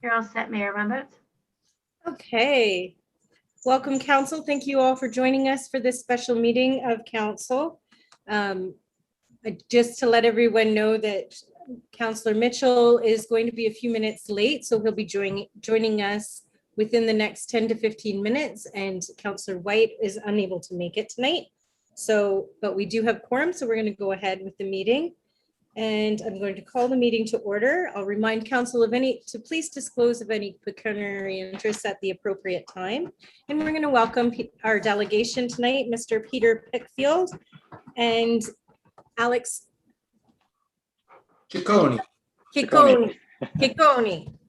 You're all set, Mayor Rumbert. Okay. Welcome, Council. Thank you all for joining us for this special meeting of Council. Just to let everyone know that Councillor Mitchell is going to be a few minutes late, so he'll be joining us within the next 10 to 15 minutes, and Councillor White is unable to make it tonight. But we do have quorum, so we're going to go ahead with the meeting. And I'm going to call the meeting to order. I'll remind council to please disclose of any pecuniary interests at the appropriate time. And we're going to welcome our delegation tonight, Mr. Peter Pickfield and Alex Ciccone.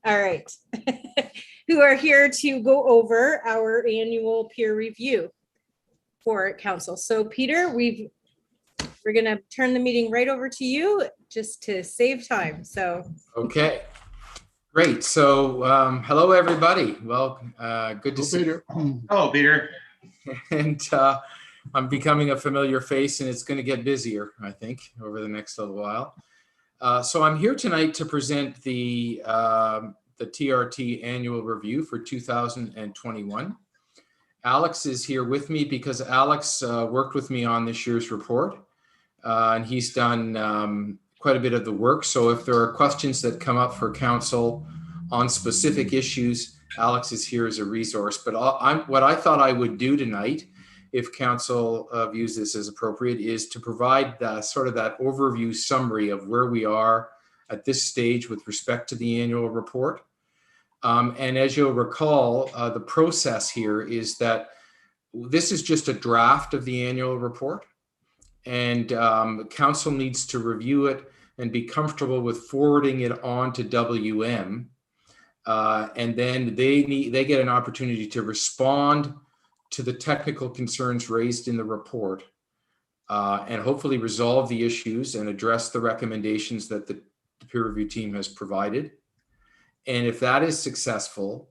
All right. Who are here to go over our annual peer review for council. So Peter, we're going to turn the meeting right over to you just to save time. So, okay, great. So, hello, everybody. Well, good to see Peter. you. Hello, Peter. And I'm becoming a familiar face, and it's going to get busier, I think, over the next little while. So I'm here tonight to present the TRT annual review for 2021. Alex is here with me because Alex worked with me on this year's report. And he's done quite a bit of the work. So if there are questions that come up for council on specific issues, Alex is here as a resource. But what I thought I would do tonight, if council views this as appropriate, is to provide sort of that overview summary of where we are at this stage with respect to the annual report. And as you'll recall, the process here is that this is just a draft of the annual report. And council needs to review it and be comfortable with forwarding it on to WM. And then they get an opportunity to respond to the technical concerns raised in the report and hopefully resolve the issues and address the recommendations that the peer review team has provided. And if that is successful,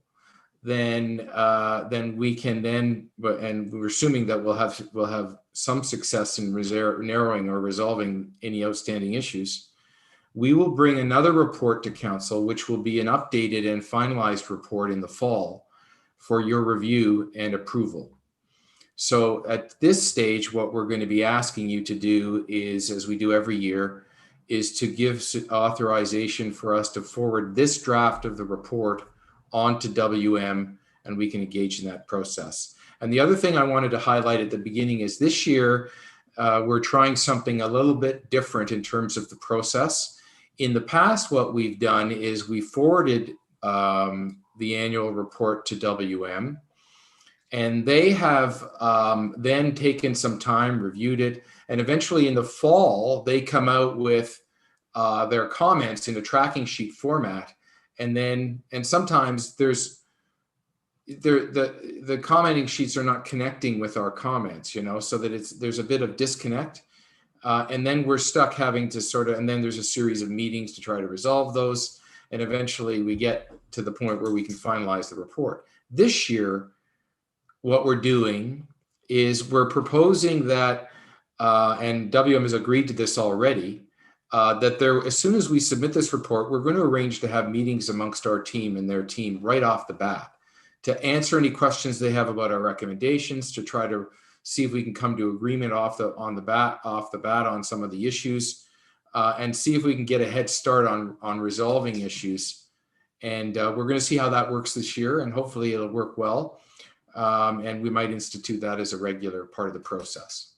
then we can and we're assuming that we'll have some success in narrowing or resolving any outstanding issues. We will bring another report to council, which will be an updated and finalized report in the fall for your review and approval. So at this stage, what we're going to be asking you to do is, as we do every year, is to give authorization for us to forward this draft of the report onto WM, and we can engage in that process. And the other thing I wanted to highlight at the beginning is this year, we're trying something a little bit different in terms of the process. In the past, what we've done is we forwarded the annual report to WM, and they have then taken some time, reviewed it, and eventually in the fall, they come out with their comments in a tracking sheet format. And sometimes the commenting sheets are not connecting with our comments, so that there's a bit of disconnect. And then we're stuck having to and then there's a series of meetings to try to resolve those. And eventually we get to the point where we can finalize the report. This year, what we're doing is we're proposing that, and WM has agreed to this already, that as soon as we submit this report, we're going to arrange to have meetings amongst our team and their team right off the bat to answer any questions they have about our recommendations, to try to see if we can come to agreement off the bat on some of the issues, and see if we can get a head start on resolving issues. And we're going to see how that works this year, and hopefully it'll work well. And we might institute that as a regular part of the process.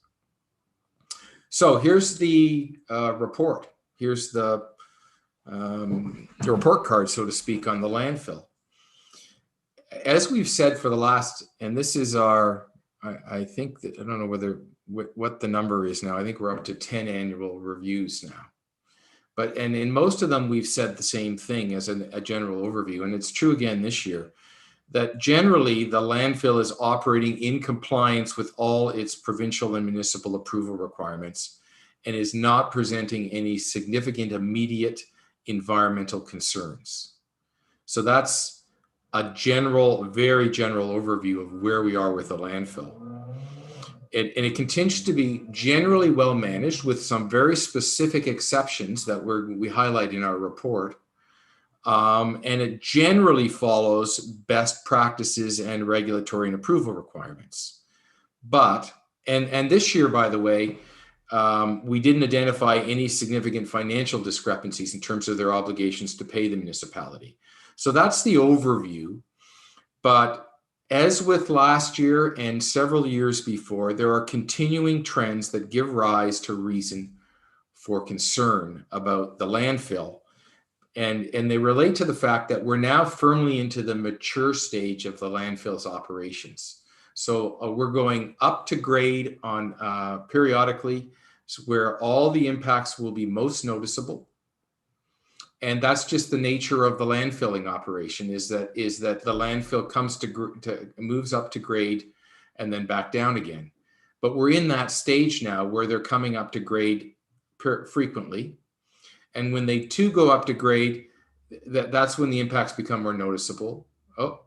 So here's the report. Here's the report card, so to speak, on the landfill. As we've said for the last, and this is our, I think that, I don't know what the number is now. I think we're up to 10 annual reviews now. And in most of them, we've said the same thing as a general overview. And it's true again this year, that generally the landfill is operating in compliance with all its provincial and municipal approval requirements and is not presenting any significant immediate environmental concerns. So that's a very general overview of where we are with the landfill. And it continues to be generally well managed with some very specific exceptions that we highlight in our report. And it generally follows best practices and regulatory and approval requirements. But, and this year, by the way, we didn't identify any significant financial discrepancies in terms of their obligations to pay the municipality. So that's the overview. But as with last year and several years before, there are continuing trends that give rise to reason for concern about the landfill. And they relate to the fact that we're now firmly into the mature stage of the landfill's operations. So we're going up to grade on periodically, where all the impacts will be most noticeable. And that's just the nature of the landfilling operation, is that the landfill comes to moves up to grade and then back down again. But we're in that stage now where they're coming up to grade frequently. And when they too go up to grade, that's when the impacts become more noticeable. Oh,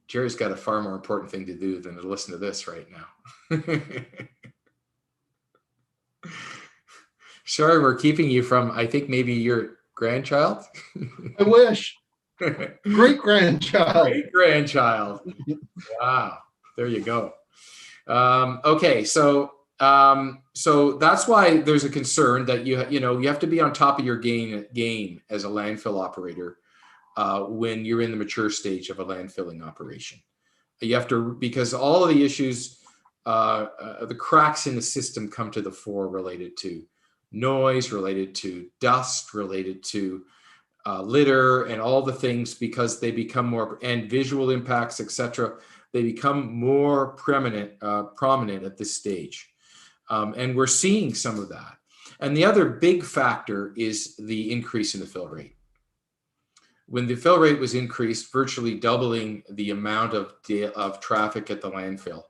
Jerry's got a far more important thing to do than to listen to this right now. Sorry, we're keeping you from, I think, maybe your grandchild. I wish. Great-grandchild. Great-grandchild. Wow, there you go. Okay, so that's why there's a concern that you have to be on top of your game as a landfill operator when you're in the mature stage of a landfilling operation. You have to, because all of the issues, the cracks in the system come to the fore related to noise, related to dust, related to litter, and all the things, because they become more, and visual impacts, etc. They become more prominent at this stage. And we're seeing some of that. And the other big factor is the increase in the fill rate. When the fill rate was increased, virtually doubling the amount of traffic at the landfill,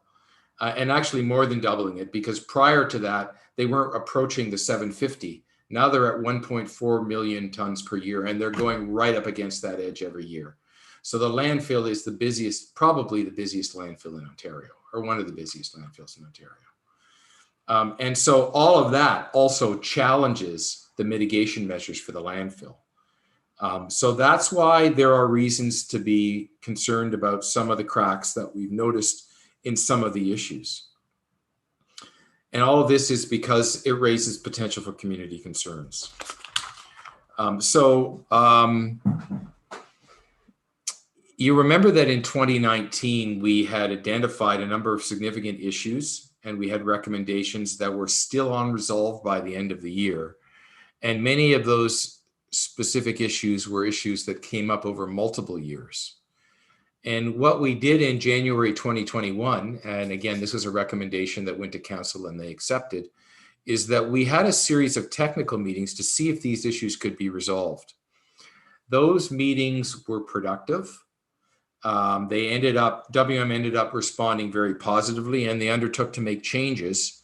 and actually more than doubling it, because prior to that, they weren't approaching the 750. Now they're at 1.4 million tons per year, and they're going right up against that edge every year. So the landfill is the busiest, probably the busiest landfill in Ontario, or one of the busiest landfills in Ontario. And so all of that also challenges the mitigation measures for the landfill. So that's why there are reasons to be concerned about some of the cracks that we've noticed in some of the issues. And all of this is because it raises potential for community concerns. You remember that in 2019, we had identified a number of significant issues, and we had recommendations that were still unresolved by the end of the year. And many of those specific issues were issues that came up over multiple years. And what we did in January 2021, and again, this was a recommendation that went to council and they accepted, is that we had a series of technical meetings to see if these issues could be resolved. Those meetings were productive. WM ended up responding very positively, and they undertook to make changes.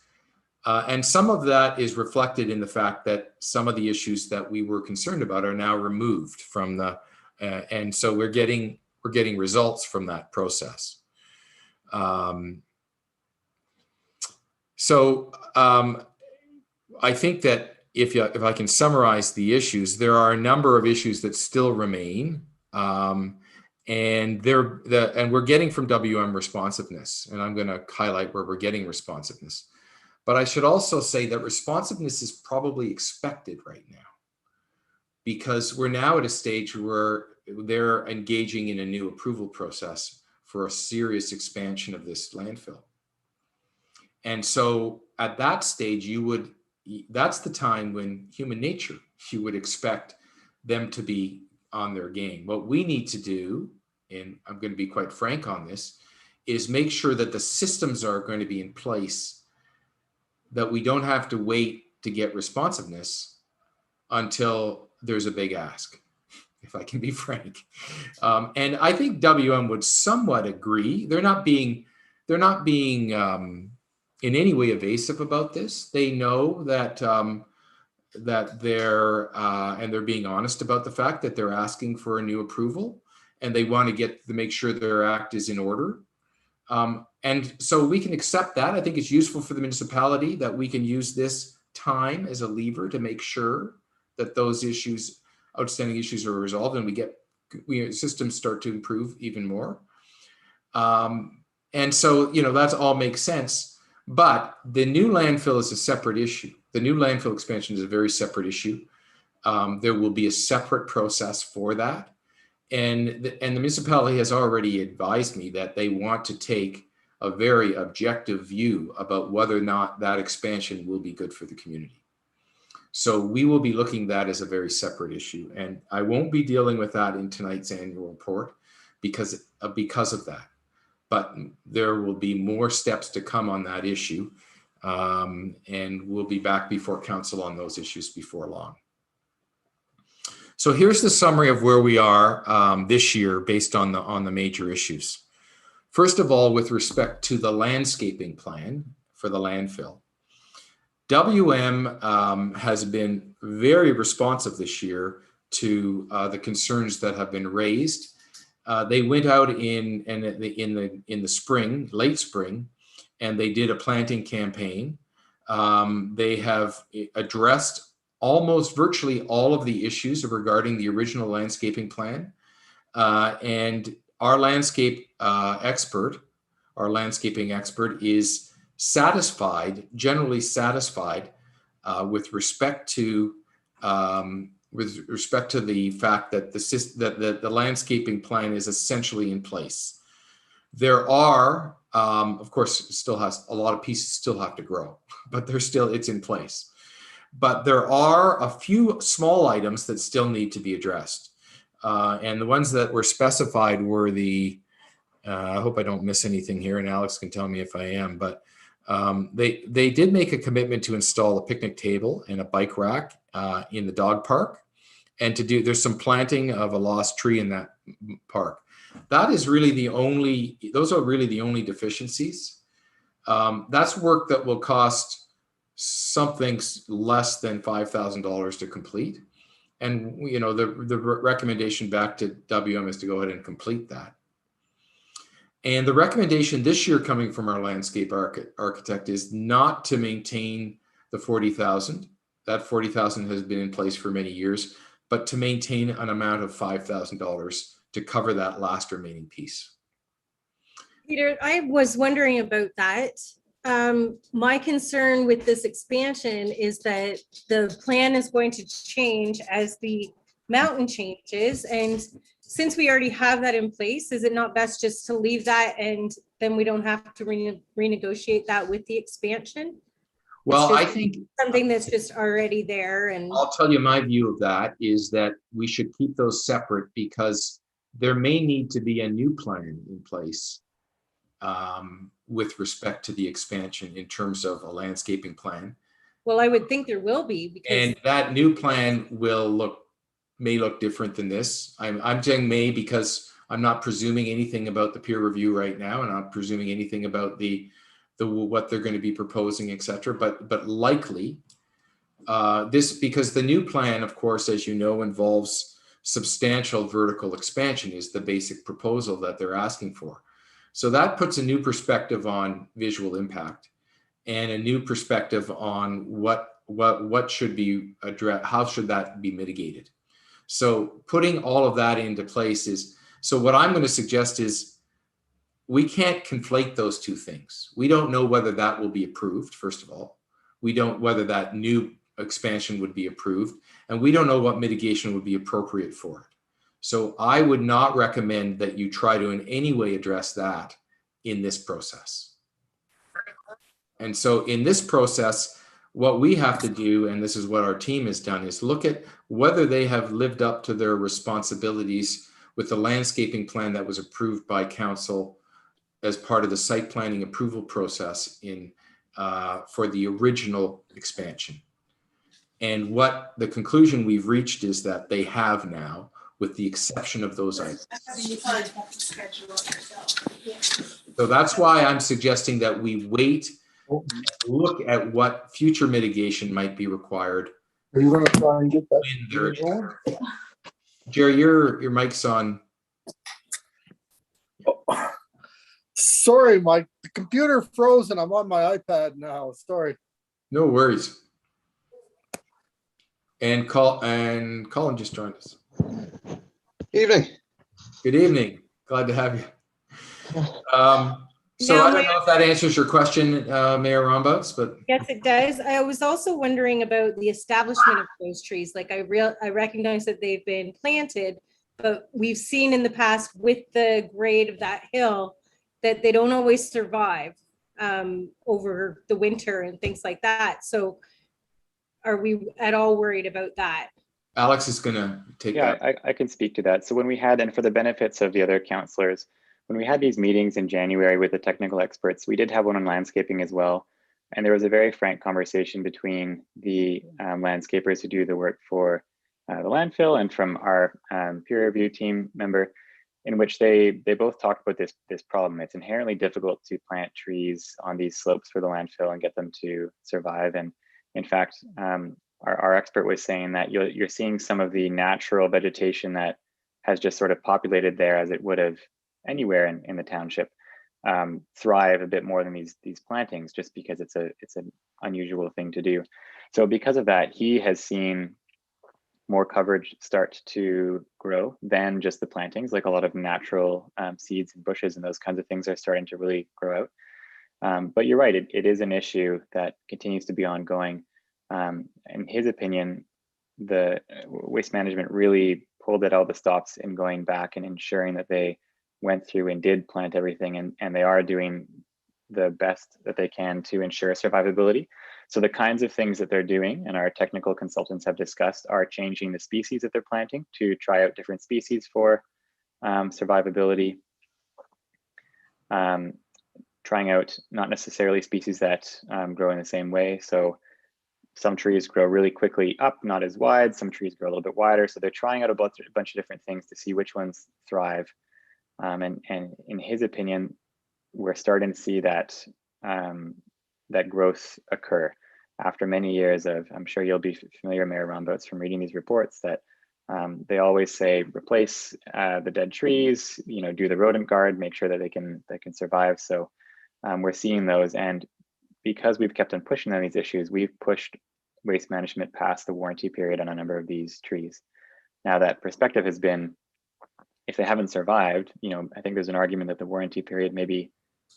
And some of that is reflected in the fact that some of the issues that we were concerned about are now removed from the, and so we're getting results from that process. I think that if I can summarize the issues, there are a number of issues that still remain, and we're getting from WM responsiveness, and I'm going to highlight where we're getting responsiveness. But I should also say that responsiveness is probably expected right now, because we're now at a stage where they're engaging in a new approval process for a serious expansion of this landfill. And so at that stage, that's the time when human nature, you would expect them to be on their game. What we need to do, and I'm going to be quite frank on this, is make sure that the systems are going to be in place, that we don't have to wait to get responsiveness until there's a big ask, if I can be frank. And I think WM would somewhat agree. They're not being in any way evasive about this. They know that they're being honest about the fact that they're asking for a new approval, and they want to make sure their act is in order. And so we can accept that. I think it's useful for the municipality that we can use this time as a lever to make sure that those issues outstanding issues are resolved and systems start to improve even more. And so, that's all makes sense. But the new landfill is a separate issue. The new landfill expansion is a very separate issue. There will be a separate process for that. And the municipality has already advised me that they want to take a very objective view about whether or not that expansion will be good for the community. So we will be looking at that as a very separate issue. And I won't be dealing with that in tonight's annual report because of that. But there will be more steps to come on that issue. And we'll be back before council on those issues before long. So here's the summary of where we are this year based on the major issues. First of all, with respect to the landscaping plan for the landfill, WM has been very responsive this year to the concerns that have been raised. They went out in the spring, late spring, and they did a planting campaign. They have addressed almost virtually all of the issues regarding the original landscaping plan. And our landscaping expert is generally satisfied with respect to the fact that the landscaping plan is essentially in place. There are, of course, a lot of pieces still have to grow, but it's in place. But there are a few small items that still need to be addressed. And the ones that were specified were I hope I don't miss anything here, and Alex can tell me if I am, but they did make a commitment to install a picnic table and a bike rack in the dog park, and there's some planting of a lost tree in that park. Those are really the only deficiencies. That's work that will cost something less than $5,000 to complete. And, the recommendation back to WM is to go ahead and complete that. And the recommendation this year coming from our landscape architect is not to maintain the 40,000. That 40,000 has been in place for many years, but to maintain an amount of $5,000 to cover that last remaining piece. Peter, I was wondering about that. My concern with this expansion is that the plan is going to change as the mountain changes. And since we already have that in place, is it not best just to leave that and then we don't have to renegotiate that with the expansion? Well, I think something that's just already there. And I'll tell you my view of that is that we should keep those separate because there may need to be a new plan in place with respect to the expansion in terms of a landscaping plan. Well, I would think there will be, because and that new plan may look different than this. I'm saying may because I'm not presuming anything about the peer review right now, and I'm not presuming anything about the what they're going to be proposing, etc. But likely because the new plan, of course, as you know, involves substantial vertical expansion is the basic proposal that they're asking for. So that puts a new perspective on visual impact and a new perspective on what should be addressed, how should that be mitigated. So putting all of that into place so what I'm going to suggest is we can't conflate those two things. We don't know whether that will be approved, first of all. We don't whether that new expansion would be approved, and we don't know what mitigation would be appropriate for it. So I would not recommend that you try to in any way address that in this process. And so in this process, what we have to do, and this is what our team has done, is look at whether they have lived up to their responsibilities with the landscaping plan that was approved by council as part of the site planning approval process for the original expansion. And what the conclusion we've reached is that they have now, with the exception of those items. So that's why I'm suggesting that we wait and look at what future mitigation might be required. Are you going to try and get that? Jerry, your mic's on. Oh, sorry, the computer froze and I'm on my iPad now. Sorry. No worries. And Colin just joined us. Evening. Good evening. Glad to have you. So Now, I don't know if that answers your question, Mayor Rombouts, but yes, it does. I was also wondering about the establishment of those trees. Like I recognize that they've been planted, but we've seen in the past with the grade of that hill that they don't always survive over the winter and things like that. So are we at all worried about that? Alex is going to take Yeah, that. I can speak to that. So when we had, and for the benefits of the other counselors, when we had these meetings in January with the technical experts, we did have one on landscaping as well. And there was a very frank conversation between the landscapers who do the work for the landfill and from our peer review team member, in which they both talked about this problem. It's inherently difficult to plant trees on these slopes for the landfill and get them to survive. And in fact, our expert was saying that you're seeing some of the natural vegetation that has just sort of populated there, as it would have anywhere in the township, thrive a bit more than these plantings, just because it's an unusual thing to do. So because of that, he has seen more coverage start to grow than just the plantings. Like a lot of natural seeds and bushes and those kinds of things are starting to really grow out. But you're right, it is an issue that continues to be ongoing. In his opinion, the waste management really pulled at all the stops in going back and ensuring that they went through and did plant everything, and they are doing the best that they can to ensure survivability. So the kinds of things that they're doing, and our technical consultants have discussed, are changing the species that they're planting to try out different species for survivability. Trying out not necessarily species that grow in the same way. So some trees grow really quickly up, not as wide. Some trees grow a little bit wider. So they're trying out a bunch of different things to see which ones thrive. And in his opinion, we're starting to see that that growth occur after many years of, I'm sure you'll be familiar, Mayor Rombouts, from reading these reports, that they always say replace the dead trees, do the rodent guard, make sure that they can survive. So we're seeing those, and because we've kept on pushing on these issues, we've pushed waste management past the warranty period on a number of these trees. Now that perspective has been, if they haven't survived, I think there's an argument that the warranty period maybe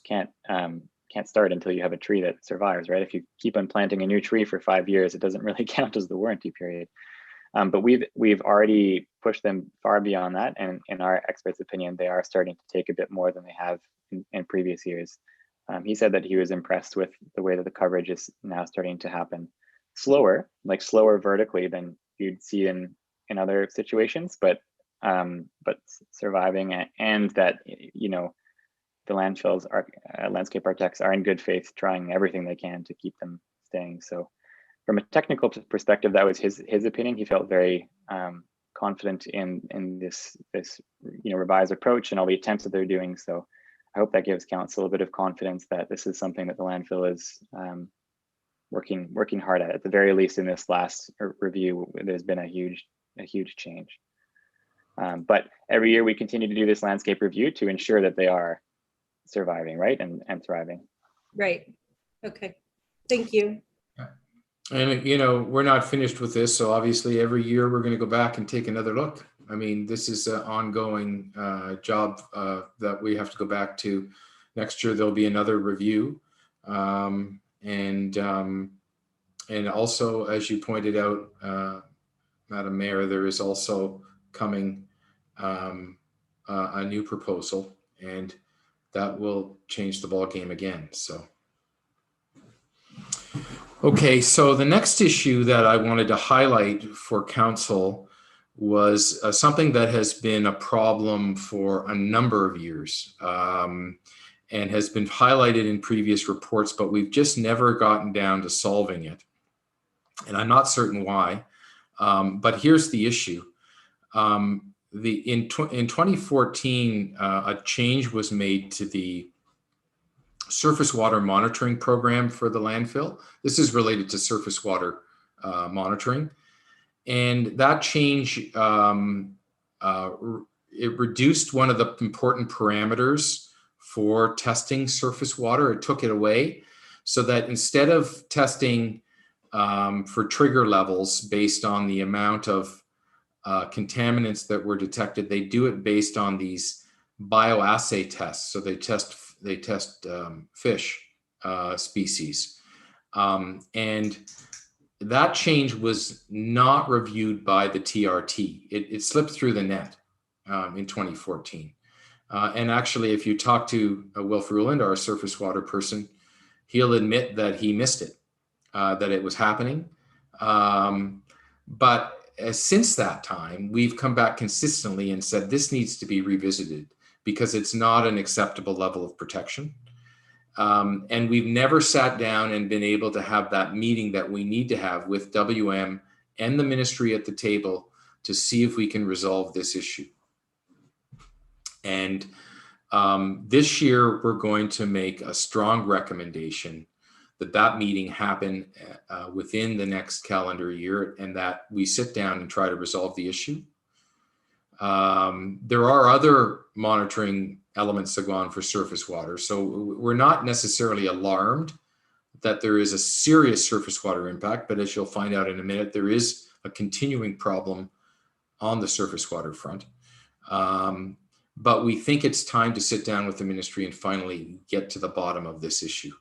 can't start until you have a tree that survives, right? If you keep on planting a new tree for 5 years, it doesn't really count as the warranty period. But we've already pushed them far beyond that, and in our expert's opinion, they are starting to take a bit more than they have in previous years. He said that he was impressed with the way that the coverage is now starting to happen slower vertically than you'd see in other situations, but surviving, and that the landfills landscape architects are in good faith trying everything they can to keep them staying. So from a technical perspective, that was his opinion. He felt very confident in this revised approach and all the attempts that they're doing. So I hope that gives council a bit of confidence that this is something that the landfill is working hard at the very least. In this last review, there's been a huge change. But every year we continue to do this landscape review to ensure that they are surviving, right, and thriving. Right. Okay. Thank you. And we're not finished with this, so obviously every year we're going to go back and take another look. I mean, this is an ongoing job that we have to go back to. Next year there'll be another review, and also, as you pointed out, Madam Mayor, there is also coming a new proposal, and that will change the ball game again. So. Okay, so the next issue that I wanted to highlight for council was something that has been a problem for a number of years and has been highlighted in previous reports, but we've just never gotten down to solving it. And I'm not certain why, but here's the issue. In 2014, a change was made to the surface water monitoring program for the landfill. This is related to surface water monitoring. And that change, it reduced one of the important parameters for testing surface water. It took it away so that instead of testing for trigger levels based on the amount of contaminants that were detected. They do it based on these bioassay tests. So they test fish species, and that change was not reviewed by the TRT. It slipped through the net in 2014. And actually, if you talk to Wilf Ruland, our surface water person, he'll admit that he missed it, that it was happening. But since that time, we've come back consistently and said this needs to be revisited because it's not an acceptable level of protection. And we've never sat down and been able to have that meeting that we need to have with WM and the ministry at the table to see if we can resolve this issue. And this year, we're going to make a strong recommendation that meeting happen within the next calendar year and that we sit down and try to resolve the issue. There are other monitoring elements that go on for surface water. So we're not necessarily alarmed that there is a serious surface water impact, but as you'll find out in a minute, there is a continuing problem on the surface water front. But we think it's time to sit down with the ministry and finally get to the bottom of this issue.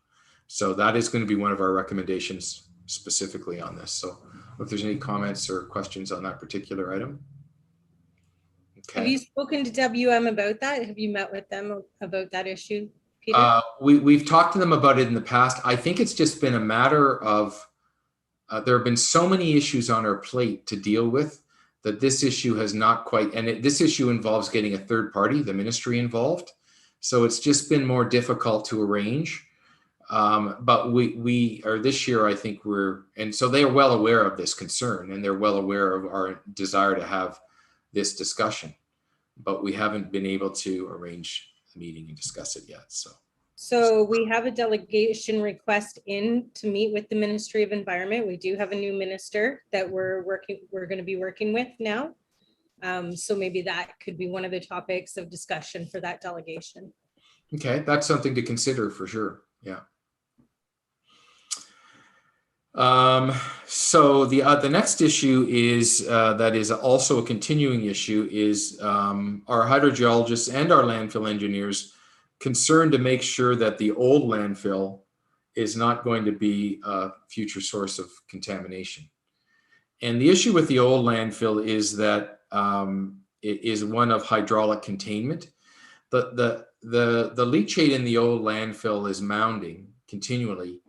So that is going to be one of our recommendations specifically on this. So if there's any comments or questions on that particular item. Okay. Have you spoken to WM about that? Have you met with them about that issue, Peter? We've talked to them about it in the past. I think it's just been a matter of, there have been so many issues on our plate to deal with that this issue has not quite, and this issue involves getting a third party, the ministry involved. So it's just been more difficult to arrange. But we are this year, I think and so they are well aware of this concern and they're well aware of our desire to have this discussion, but we haven't been able to arrange a meeting and discuss it yet. So we have a delegation request in to meet with the Ministry of Environment. We do have a new minister that we're going to be working with now. So maybe that could be one of the topics of discussion for that delegation. Okay, that's something to consider for sure. Yeah. So the next issue is that is also a continuing issue is our hydrogeologists and our landfill engineers concerned to make sure that the old landfill is not going to be a future source of contamination. And the issue with the old landfill is that it is one of hydraulic containment. The leachate in the old landfill is mounding continually.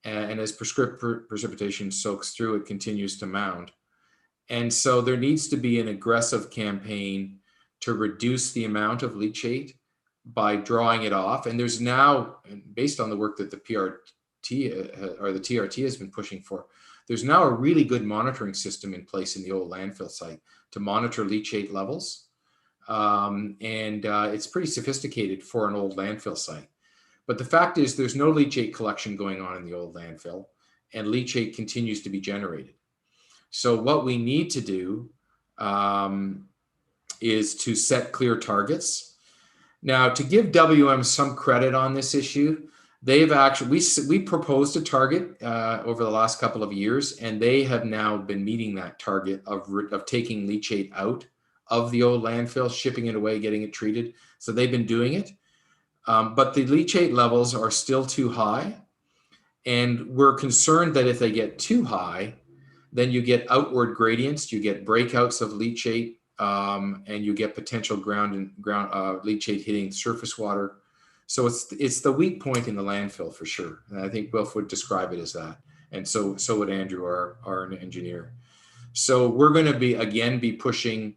And as precipitation soaks through, it continues to mound. And so there needs to be an aggressive campaign to reduce the amount of leachate by drawing it off. And there's now, based on the work that the PRT or the TRT has been pushing for, there's now a really good monitoring system in place in the old landfill site to monitor leachate levels. It's pretty sophisticated for an old landfill site. But the fact is there's no leachate collection going on in the old landfill, and leachate continues to be generated. So what we need to do is to set clear targets. Now, to give WM some credit on this issue, they've actually, we proposed a target over the last couple of years, and they have now been meeting that target of taking leachate out of the old landfill, shipping it away, getting it treated. So they've been doing it. But the leachate levels are still too high. And we're concerned that if they get too high, then you get outward gradients, you get breakouts of leachate, and you get potential ground leachate hitting surface water. So it's the weak point in the landfill for sure. And I think Wilf would describe it as that. And so would Andrew, our engineer. So we're going to be pushing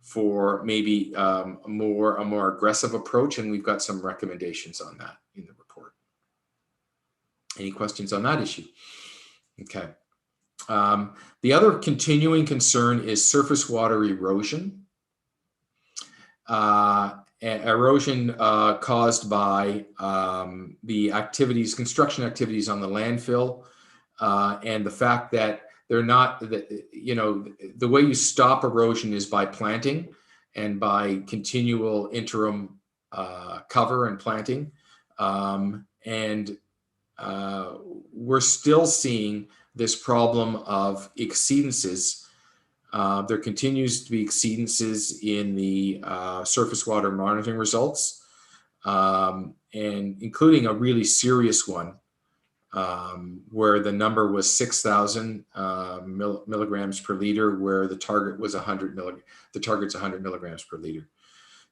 for maybe a more aggressive approach, and we've got some recommendations on that in the report. Any questions on that issue? Okay. The other continuing concern is surface water erosion. Erosion caused by the construction activities on the landfill, and the fact that they're not, the way you stop erosion is by planting and by continual interim cover and planting. We're still seeing this problem of exceedances. There continues to be exceedances in the surface water monitoring results, and including a really serious one where the number was 6,000 milligrams per liter, where the target was 100 the target's 100 milligrams per liter.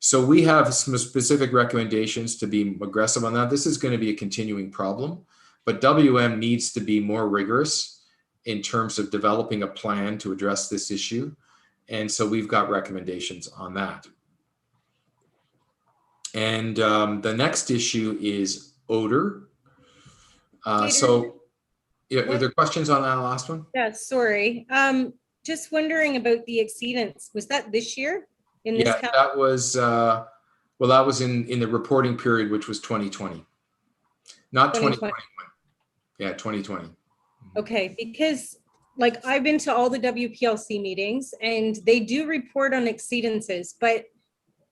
So we have some specific recommendations to be aggressive on that. This is going to be a continuing problem, but WM needs to be more rigorous in terms of developing a plan to address this issue. And so we've got recommendations on that. And the next issue is odor. So yeah, are there questions on that last one? Yeah, sorry. Just wondering about the exceedance. Was that this year? In this Yeah, that was, well, that was in the reporting period, which was 2020, not 2021. Yeah, 2020. Okay, because like I've been to all the WPLC meetings and they do report on exceedances, but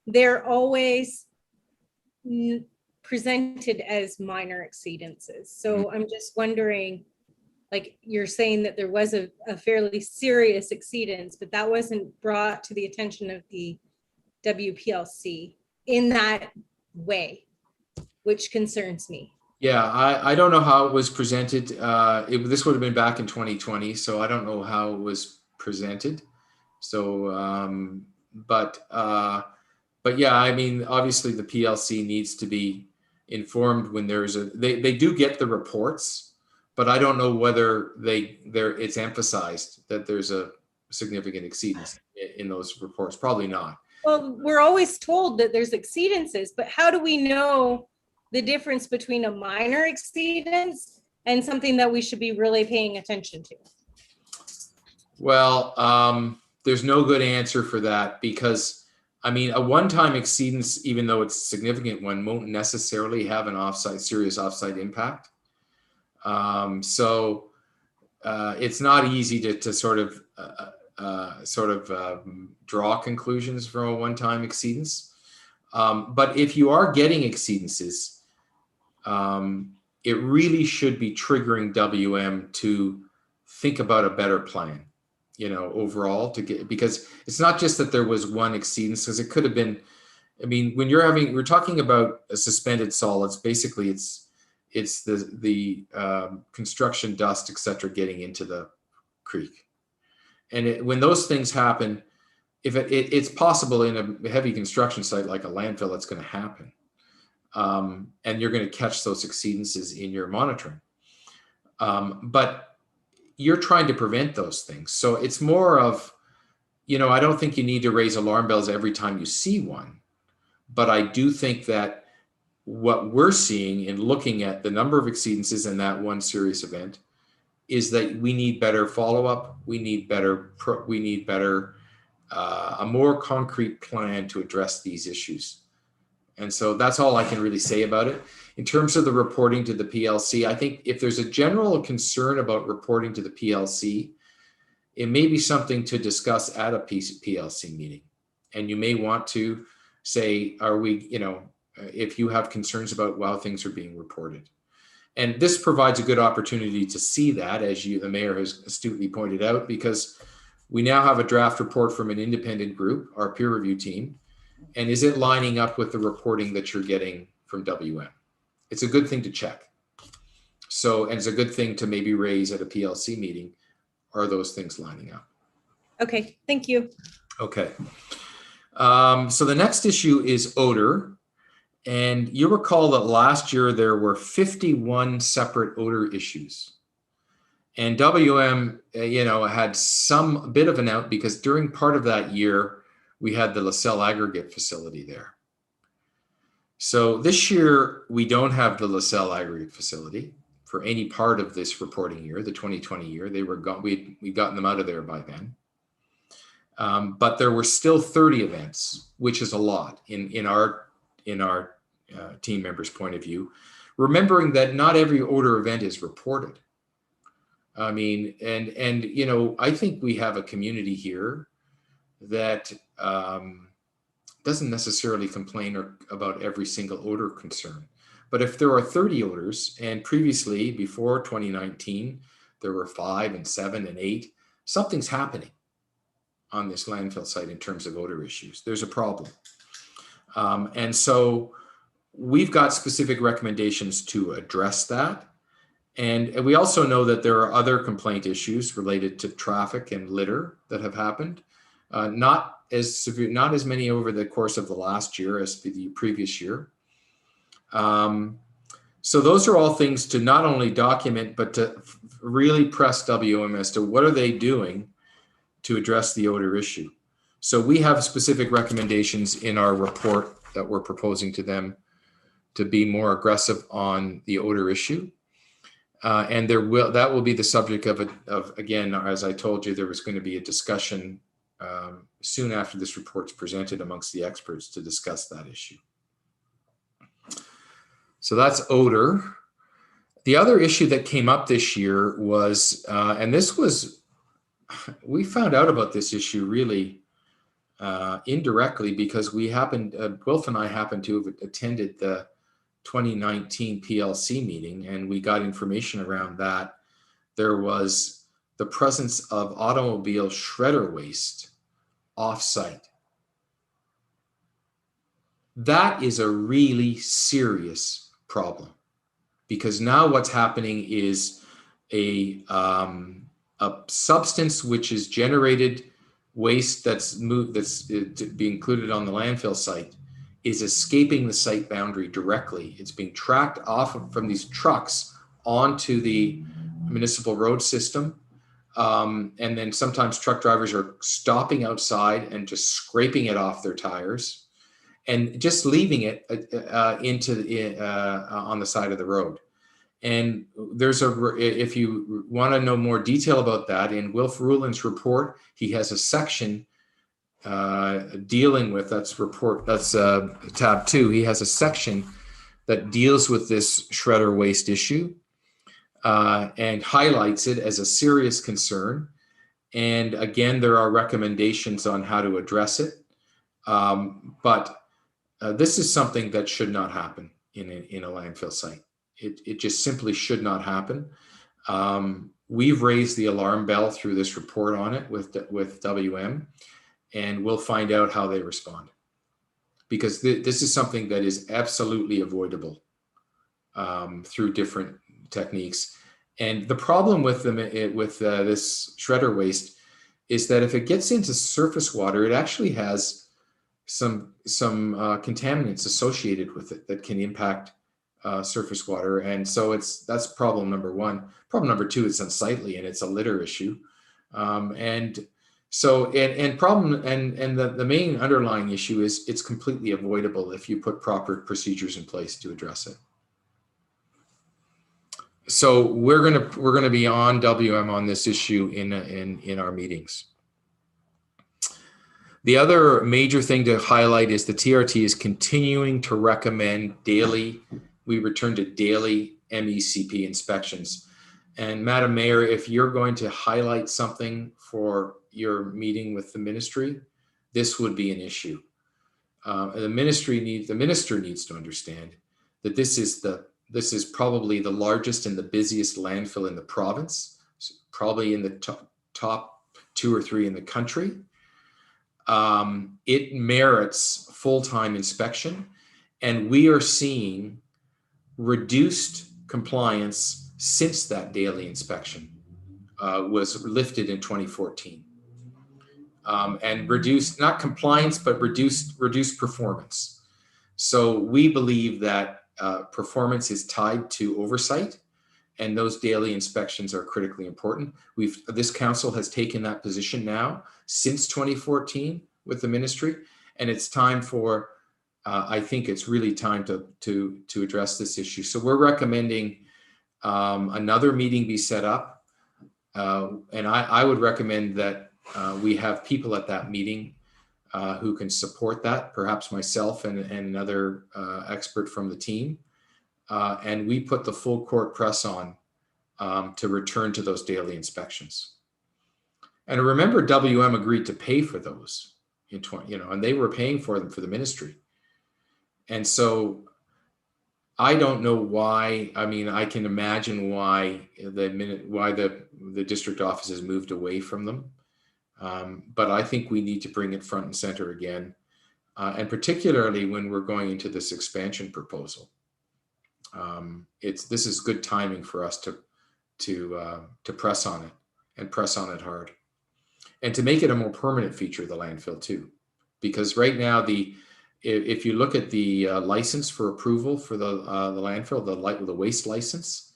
they're always presented as minor exceedances. So I'm just wondering, like you're saying that there was a fairly serious exceedance, but that wasn't brought to the attention of the WPLC in that way, which concerns me. Yeah, I don't know how it was presented. This would have been back in 2020, so I don't know how it was presented. So, but yeah, I mean, obviously the PLC needs to be informed when there's they do get the reports, but I don't know whether it's emphasized that there's a significant exceedance in those reports. Probably not. Well, we're always told that there's exceedances, but how do we know the difference between a minor exceedance and something that we should be really paying attention to? Well, there's no good answer for that because, I mean, a one-time exceedance, even though it's a significant one, won't necessarily have an serious offsite impact. So it's not easy to sort of draw conclusions from a one-time exceedance. But if you are getting exceedances, it really should be triggering WM to think about a better plan, overall because it's not just that there was one exceedance, because it could have been, I mean, when we're talking about a suspended solids, basically it's the construction dust, et cetera, getting into the creek. And when those things happen, if it's possible in a heavy construction site like a landfill, it's going to happen. And you're going to catch those exceedances in your monitoring. But you're trying to prevent those things. So it's more of, I don't think you need to raise alarm bells every time you see one. But I do think that what we're seeing in looking at the number of exceedances in that one serious event is that we need better follow-up. We need a more concrete plan to address these issues. And so that's all I can really say about it. In terms of the reporting to the PLC, I think if there's a general concern about reporting to the PLC, it may be something to discuss at a PLC meeting. And you may want to say, if you have concerns about how things are being reported. And this provides a good opportunity to see that, as the mayor has astutely pointed out, because we now have a draft report from an independent group, our peer review team. And is it lining up with the reporting that you're getting from WM? It's a good thing to check. And it's a good thing to maybe raise at a PLC meeting. Are those things lining up? Okay, thank you. Okay. So the next issue is odor. And you recall that last year there were 51 separate odor issues. And WM, had some bit of an out because during part of that year, we had the LaSalle aggregate facility there. So this year, we don't have the LaSalle aggregate facility for any part of this reporting year, the 2020 year. They were gone. We'd gotten them out of there by then. But there were still 30 events, which is a lot in our team members' point of view, remembering that not every odor event is reported. I mean, and I think we have a community here that doesn't necessarily complain about every single odor concern. But if there are 30 odors, and previously, before 2019, there were 5 and 7 and 8. Something's happening on this landfill site in terms of odor issues. There's a problem. And so we've got specific recommendations to address that. And we also know that there are other complaint issues related to traffic and litter that have happened. Not as severe, not as many over the course of the last year as the previous year. So those are all things to not only document, but to really press WM as to what are they doing to address the odor issue. So we have specific recommendations in our report that we're proposing to them to be more aggressive on the odor issue. And that will be the subject of again, as I told you, there was going to be a discussion soon after this report's presented amongst the experts to discuss that issue. So that's odor. The other issue that came up this year was, and this was, we found out about this issue really indirectly because we happened, Wilf and I happened to have attended the 2019 PLC meeting, and we got information around that. There was the presence of automobile shredder waste off-site. That is a really serious problem because now what's happening is a substance which is generated waste that's to be included on the landfill site is escaping the site boundary directly. It's being tracked off from these trucks onto the municipal road system. And then sometimes truck drivers are stopping outside and just scraping it off their tires and just leaving it on the side of the road. And if you want to know more detail about that, in Wilf Rulin's report, he has a section dealing with, that's tab 2. He has a section that deals with this shredder waste issue and highlights it as a serious concern. And again, there are recommendations on how to address it. But this is something that should not happen in a landfill site. It just simply should not happen. We've raised the alarm bell through this report on it with WM, and we'll find out how they respond. Because this is something that is absolutely avoidable through different techniques. And the problem with this shredder waste is that if it gets into surface water, it actually has some contaminants associated with it that can impact surface water. And so that's problem number 1. Problem number 2, it's unsightly and it's a litter issue. The main underlying issue is it's completely avoidable if you put proper procedures in place to address it. So we're gonna be on WM on this issue in our meetings. The other major thing to highlight is the TRT is continuing to recommend we return to daily MECP inspections. And Madam Mayor, if you're going to highlight something for your meeting with the ministry, this would be an issue. The minister needs to understand that this is probably the largest and the busiest landfill in the province, probably in the top 2 or 3 in the country. It merits full-time inspection, and we are seeing reduced compliance since that daily inspection was lifted in 2014. And reduced, not compliance, but reduced performance. So we believe that performance is tied to oversight, and those daily inspections are critically important. This council has taken that position now since 2014 with the ministry, and it's time for, I think it's really time to address this issue. So we're recommending another meeting be set up, and I would recommend that we have people at that meeting who can support that, perhaps myself and another expert from the team. And we put the full court press on to return to those daily inspections. And remember, WM agreed to pay for those and they were paying for them for the ministry. And so I don't know why. I mean, I can imagine why the district office has moved away from them. But I think we need to bring it front and center again. And particularly when we're going into this expansion proposal. This is good timing for us to press on it and press on it hard. And to make it a more permanent feature of the landfill too. Because right now, if you look at the license for approval for the landfill, the waste license,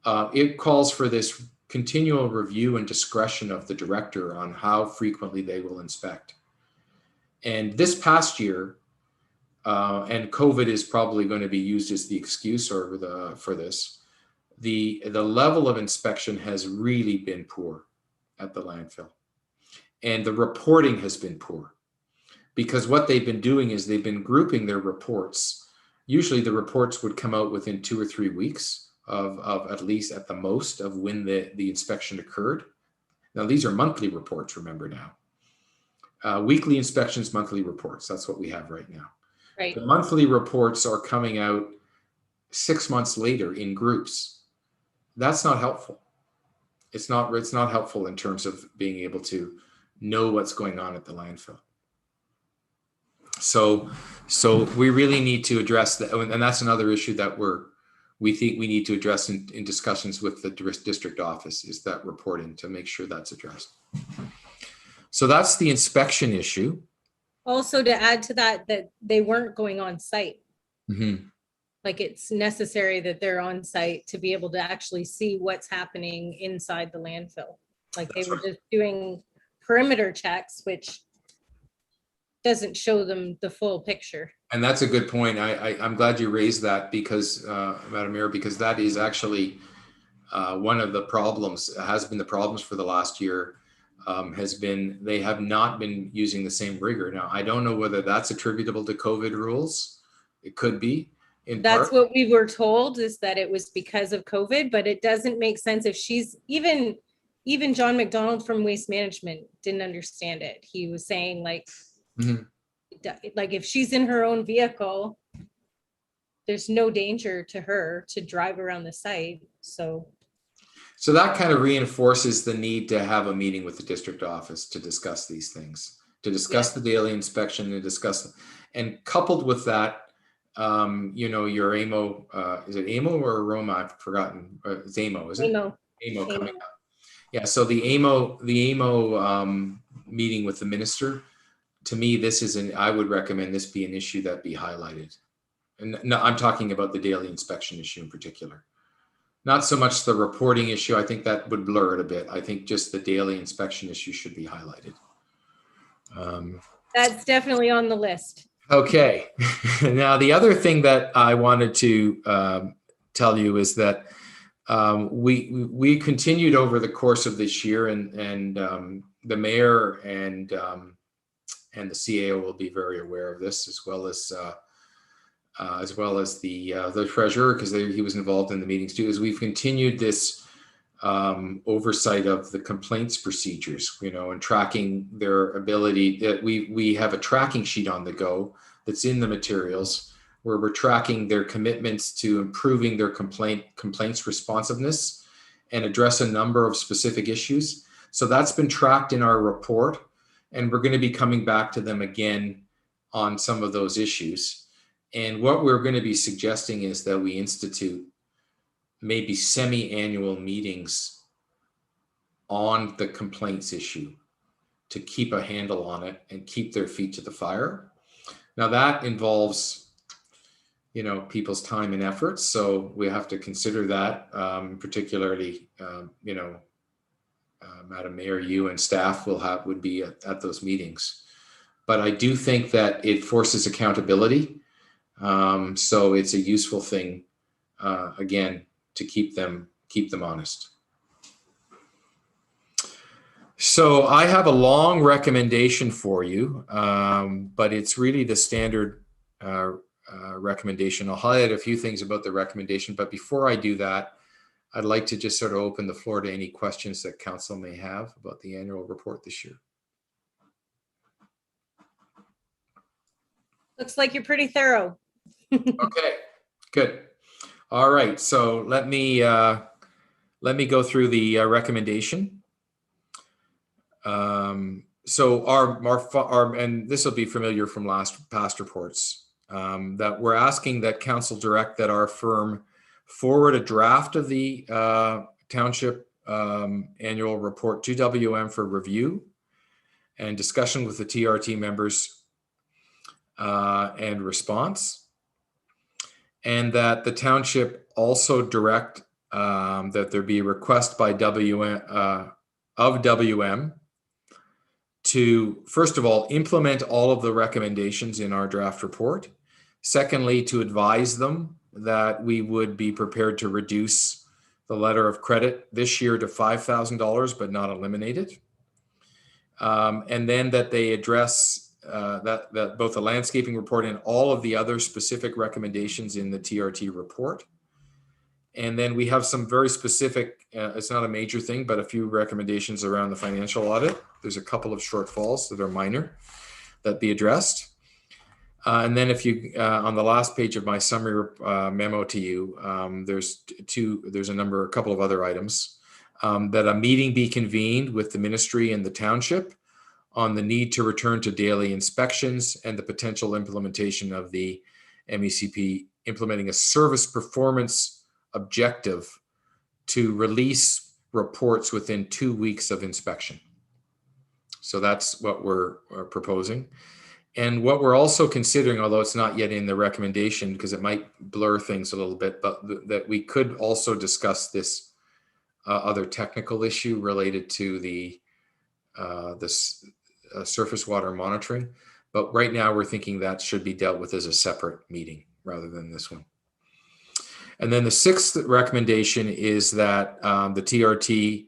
it calls for this continual review and discretion of the director on how frequently they will inspect. And this past year, and COVID is probably going to be used as the excuse for this, the level of inspection has really been poor at the landfill. And the reporting has been poor. Because what they've been doing is they've been grouping their reports. Usually the reports would come out within 2 or 3 weeks of at least at the most of when the inspection occurred. Now these are monthly reports, remember now. Weekly inspections, monthly reports, that's what we have right now. Right. The monthly reports are coming out 6 months later in groups. That's not helpful. It's not helpful in terms of being able to know what's going on at the landfill. So we really need to address that, and that's another issue that we think we need to address in discussions with the district office, is that reporting, to make sure that's addressed. So that's the inspection issue. Also, to add to that they weren't going on site. Mm-hmm. Like, it's necessary that they're on site to be able to actually see what's happening inside the landfill. Like, they were just doing perimeter checks, which doesn't show them the full picture. And that's a good point. I'm glad you raised that, because, Madam Mayor, because that is actually one of the problems, has been the problems for the last year, has been they have not been using the same rigor. Now, I don't know whether that's attributable to COVID rules. It could be. That's what we were told, is that it was because of COVID, but it doesn't make sense if she's even John McDonald from Waste Management didn't understand it. He was saying like, mm-hmm. like if she's in her own vehicle, there's no danger to her to drive around the site. So that kind of reinforces the need to have a meeting with the district office to discuss these things, to discuss the daily inspection, and coupled with that, your AMO, is it AMO or Aroma? I've forgotten. It's AMO, is it? AMO coming up. Yeah, so the AMO meeting with the minister, to me, I would recommend this be an issue that be highlighted. And no, I'm talking about the daily inspection issue in particular. Not so much the reporting issue. I think that would blur it a bit. I think just the daily inspection issue should be highlighted. That's definitely on the list. Okay. Now, the other thing that I wanted to tell you is that we continued over the course of this year, and the mayor and the CAO will be very aware of this, as well as the treasurer, because he was involved in the meetings too. Is we've continued this oversight of the complaints procedures, and tracking their ability. That we have a tracking sheet on the go that's in the materials, where we're tracking their commitments to improving their complaints responsiveness and address a number of specific issues. So that's been tracked in our report, and we're going to be coming back to them again on some of those issues. And what we're going to be suggesting is that we institute maybe semi-annual meetings on the complaints issue to keep a handle on it and keep their feet to the fire. Now that involves, people's time and efforts. So we have to consider that, particularly, Madam Mayor, you and staff would be at those meetings. But I do think that it forces accountability. So it's a useful thing, again, to keep them honest. So I have a long recommendation for you, but it's really the standard recommendation. I'll highlight a few things about the recommendation, but before I do that, I'd like to just sort of open the floor to any questions that council may have about the annual report this year. Looks like you're pretty thorough. Okay, Good. All right. So let me go through the recommendation. So our and this will be familiar from past reports, that we're asking that council direct that our firm forward a draft of the township annual report to WM for review and discussion with the TRT members and response, and that the township also direct that there be a request by WM to, first of all, implement all of the recommendations in our draft report. Secondly, to advise them that we would be prepared to reduce the letter of credit this year to $5,000, but not eliminate it. And then that they address that both the landscaping report and all of the other specific recommendations in the TRT report. And then we have some very specific, it's not a major thing, but a few recommendations around the financial audit. There's a couple of shortfalls that are minor that be addressed. And then if you, on the last page of my summary memo to you, there's a couple of other items. That a meeting be convened with the ministry and the township on the need to return to daily inspections and the potential implementation of the MECP implementing a service performance objective to release reports within 2 weeks of inspection. So that's what we're proposing. And what we're also considering, although it's not yet in the recommendation because it might blur things a little bit, but that we could also discuss this other technical issue related to the surface water monitoring. But right now we're thinking that should be dealt with as a separate meeting rather than this one. And then the sixth recommendation is that the TRT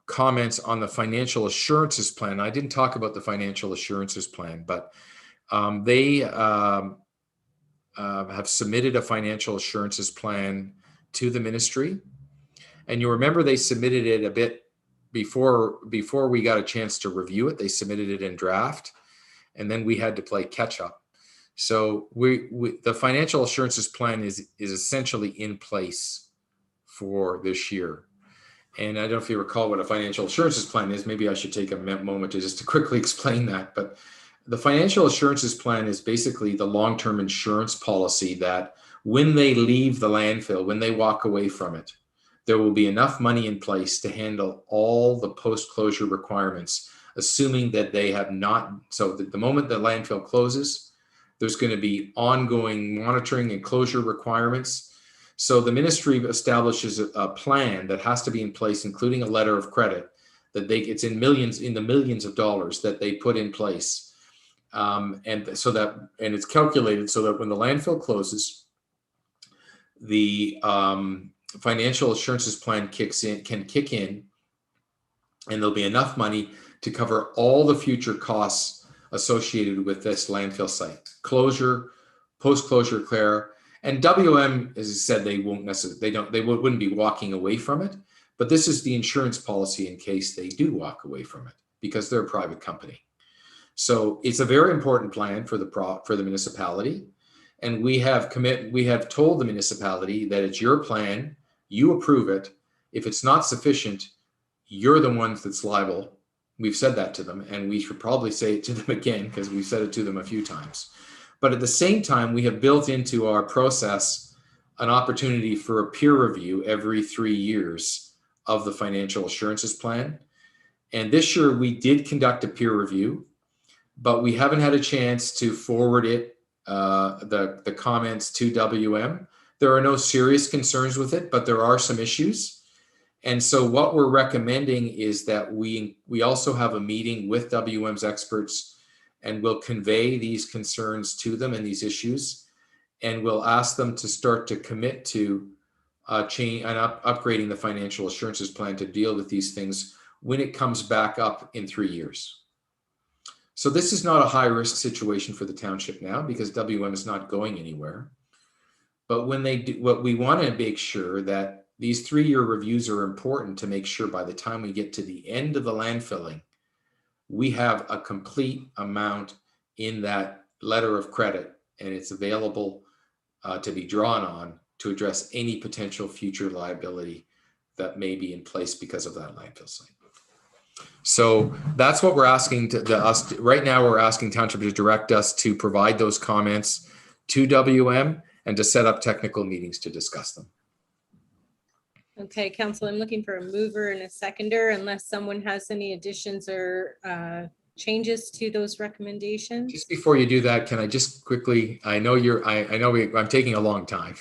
comments on the financial assurances plan. I didn't talk about the financial assurances plan, but they have submitted a financial assurances plan to the ministry. And you remember they submitted it a bit before we got a chance to review it. They submitted it in draft, and then we had to play catch up. So the financial assurances plan is essentially in place for this year. And I don't know if you recall what a financial assurances plan is. Maybe I should take a moment to quickly explain that. But the financial assurances plan is basically the long-term insurance policy that when they leave the landfill, when they walk away from it, there will be enough money in place to handle all the post-closure requirements, assuming that they have not. So the moment the landfill closes, there's going to be ongoing monitoring and closure requirements. So the ministry establishes a plan that has to be in place, including a letter of credit that it's in the millions of dollars that they put in place. And it's calculated so that when the landfill closes, the financial assurances plan can kick in, and there'll be enough money to cover all the future costs associated with this landfill site, closure, post-closure care. And WM, as I said, they wouldn't be walking away from it, but this is the insurance policy in case they do walk away from it because they're a private company. So it's a very important plan for the municipality. And we have told the municipality that it's your plan, you approve it. If it's not sufficient, you're the ones that's liable. We've said that to them, and we should probably say it to them again because we've said it to them a few times. But at the same time, we have built into our process an opportunity for a peer review every 3 years of the financial assurances plan. And this year we did conduct a peer review, but we haven't had a chance to forward it, the comments to WM. There are no serious concerns with it, but there are some issues. And so what we're recommending is that we also have a meeting with WM's experts, and we'll convey these concerns to them and these issues, and we'll ask them to start to commit to upgrading the financial assurances plan to deal with these things when it comes back up in 3 years. So this is not a high risk situation for the township now because WM is not going anywhere. But when they do, what we want to make sure that these 3-year reviews are important to make sure by the time we get to the end of the landfilling, we have a complete amount in that letter of credit and it's available to be drawn on to address any potential future liability that may be in place because of that landfill site. So that's what we're asking us right now. We're asking Township to direct us to provide those comments to WM and to set up technical meetings to discuss them. Okay, Council, I'm looking for a mover and a seconder unless someone has any additions or changes to those recommendations. Just before you do that, can I just quickly, I know I'm taking a long time.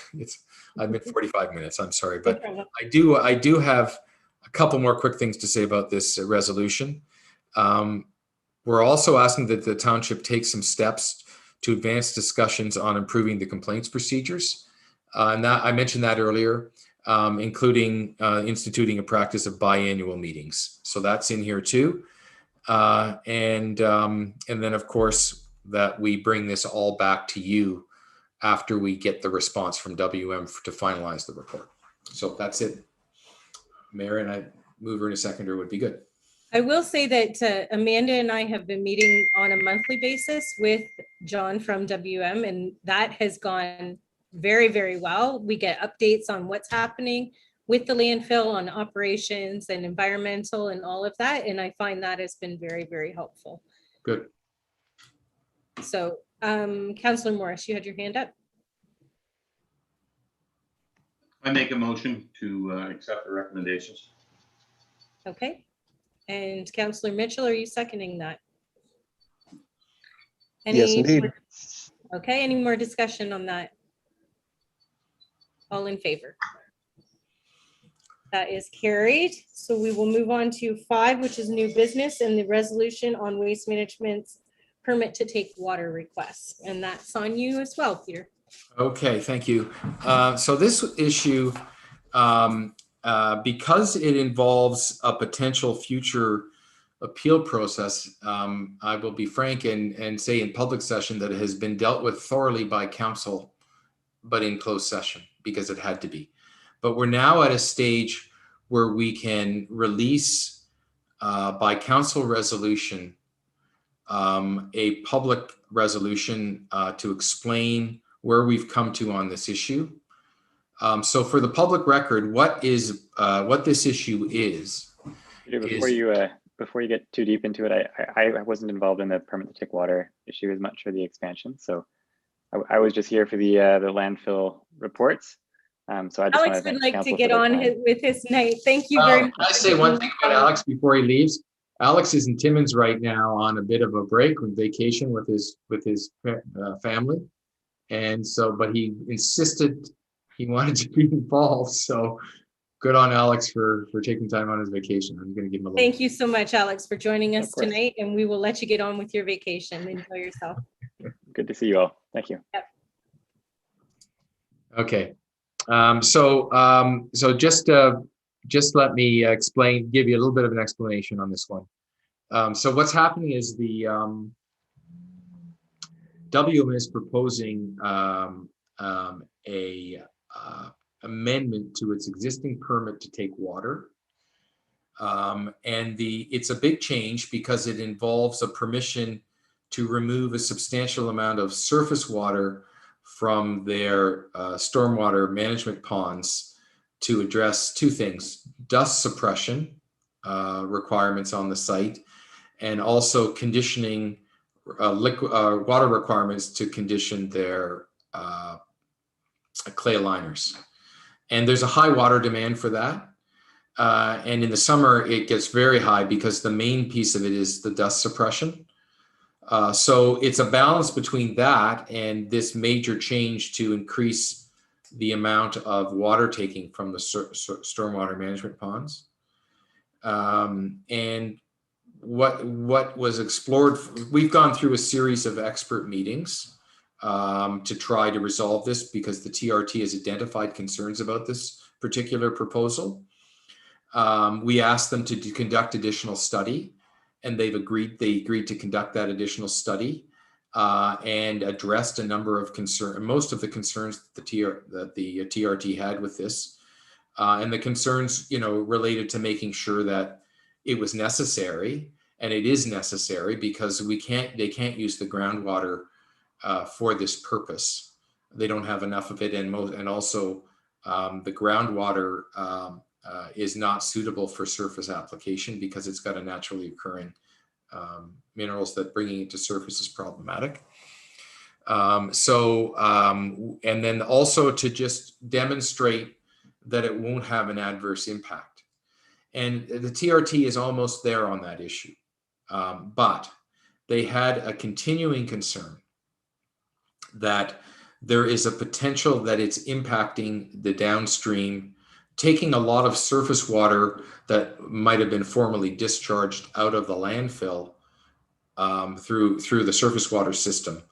I've been 45 minutes, I'm sorry, but I do have a couple more quick things to say about this resolution. We're also asking that the township take some steps to advance discussions on improving the complaints procedures. And that I mentioned that earlier, including instituting a practice of biannual meetings. So that's in here too. And then of course that we bring this all back to you after we get the response from WM to finalize the report. So that's it. Mayor, and I mover and a seconder would be good. I will say that Amanda and I have been meeting on a monthly basis with John from WM, and that has gone very, very well. We get updates on what's happening with the landfill, on operations and environmental and all of that. And I find that has been very, very helpful. Good. So Councillor Morris, you had your hand up. I make a motion to accept the recommendations. Okay. And Councillor Mitchell, are you seconding that? Yes, indeed. Okay, any more discussion on that? All in favor? That is carried. So we will move on to 5, which is new business and the resolution on waste management's permit to take water requests. And that's on you as well, Peter. Okay, thank you. So this issue, because it involves a potential future appeal process, I will be frank and say in public session that it has been dealt with thoroughly by council, but in closed session because it had to be. But we're now at a stage where we can release by council resolution a public resolution to explain where we've come to on this issue. So for the public record, what this issue is. Peter, before you get too deep into it, I wasn't involved in the permit to take water issue as much for the expansion. So I was just here for the landfill reports. So I just Alex would like to get on time. with his night. Thank you very much. Can I say one thing about Alex before he leaves? Alex is in Timmins right now on a bit of a break on vacation with his family. And so, but he insisted he wanted to be involved. So good on Alex for taking time on his vacation. I'm going to give him a little. Thank you so much, Alex, for joining us tonight, and we will let you get on with your vacation. Enjoy yourself. Good to see you all. Thank you. Yep. Okay. So just let me give you a little bit of an explanation on this one. So what's happening is the WM is proposing a amendment to its existing permit to take water. And it's a big change because it involves a permission to remove a substantial amount of surface water from their stormwater management ponds to address two things: dust suppression requirements on the site, and also conditioning water requirements to condition their clay liners. And there's a high water demand for that. And in the summer, it gets very high because the main piece of it is the dust suppression. So it's a balance between that and this major change to increase the amount of water taking from the stormwater management ponds. And what was explored, we've gone through a series of expert meetings to try to resolve this because the TRT has identified concerns about this particular proposal. We asked them to conduct additional study, and they agreed to conduct that additional study and addressed a number of concerns, most of the concerns that the TRT had with this, and the concerns, related to making sure that it was necessary, and it is necessary because they can't use the groundwater for this purpose. they don't have enough of it, and also the groundwater is not suitable for surface application because it's got a naturally occurring minerals that bringing it to surface is problematic. And then also to just demonstrate that it won't have an adverse impact. And the TRT is almost there on that issue. But they had a continuing concern that there is a potential that it's impacting the downstream, taking a lot of surface water that might have been formerly discharged out of the landfill through the surface water system,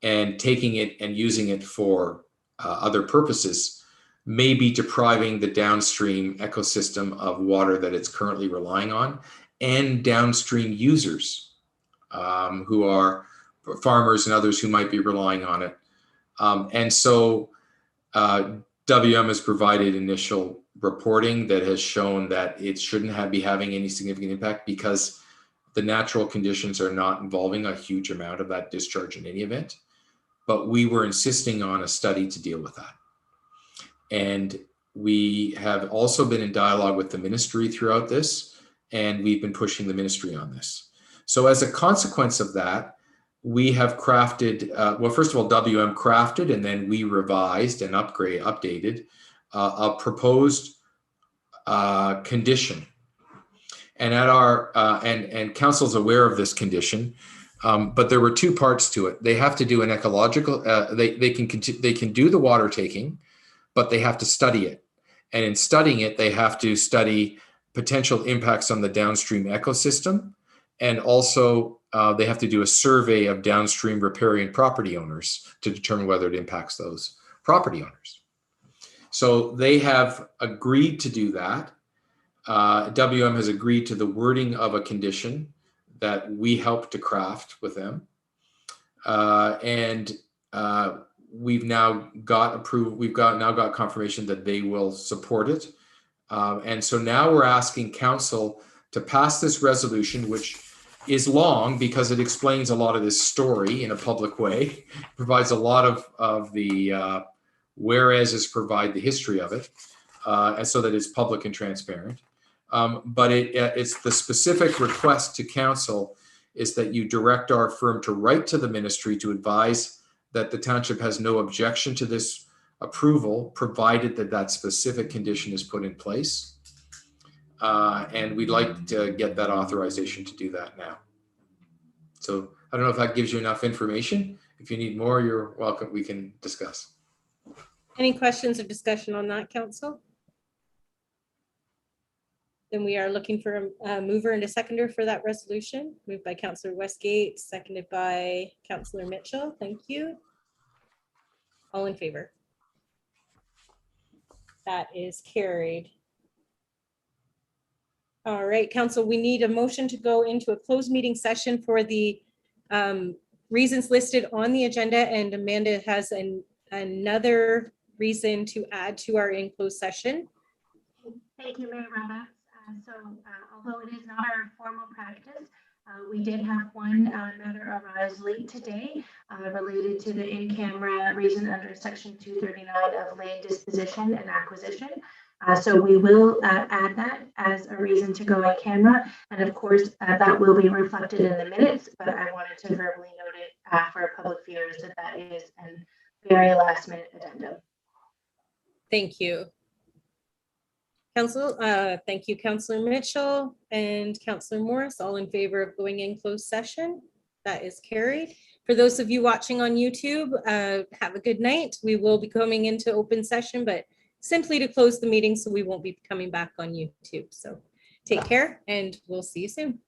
and taking it and using it for other purposes, may be depriving the downstream ecosystem of water that it's currently relying on, and downstream users who are farmers and others who might be relying on it. And so WM has provided initial reporting that has shown that it shouldn't be having any significant impact because the natural conditions are not involving a huge amount of that discharge in any event. But we were insisting on a study to deal with that. And we have also been in dialogue with the ministry throughout this, and we've been pushing the ministry on this. So as a consequence of that, we have crafted, well, first of all, WM crafted, and then we revised and updated a proposed condition. And at our, and council's aware of this condition, but there were two parts to it. They have to do an ecological, they can do the water taking, but they have to study it. And in studying it, they have to study potential impacts on the downstream ecosystem. And also they have to do a survey of downstream riparian property owners to determine whether it impacts those property owners. So they have agreed to do that. WM has agreed to the wording of a condition that we helped to craft with them. We've now got approved, we've now got confirmation that they will support it. And so now we're asking council to pass this resolution, which is long because it explains a lot of this story in a public way, provides a lot of the whereases, provide the history of it, and so that it's public and transparent. But it's the specific request to council is that you direct our firm to write to the ministry to advise that the township has no objection to this approval, provided that that specific condition is put in place. And we'd like to get that authorization to do that now. So I don't know if that gives you enough information. If you need more, you're welcome. We can discuss. Any questions or discussion on that, council? Then we are looking for a mover and a seconder for that resolution. Moved by Councillor Westgate, seconded by Councillor Mitchell. Thank you. All in favor? That is carried. All right, council, we need a motion to go into a closed meeting session for the reasons listed on the agenda, and Amanda has another reason to add to our in-closed session. Thank you, Mayor Roberts. Although it is not our formal practice, we did have one matter arise late today related to the in-camera reason under Section 239 of land disposition and acquisition. So we will add that as a reason to go on camera. And of course, that will be reflected in the minutes, but I wanted to verbally note it for public viewers that that is a very last minute addendum. Thank you. Council, thank you, Councillor Mitchell and Councillor Morris, all in favor of going in closed session. That is carried. For those of you watching on YouTube, have a good night. We will be coming into open session, but simply to close the meeting, so we won't be coming back on YouTube. So take care and we'll see you soon.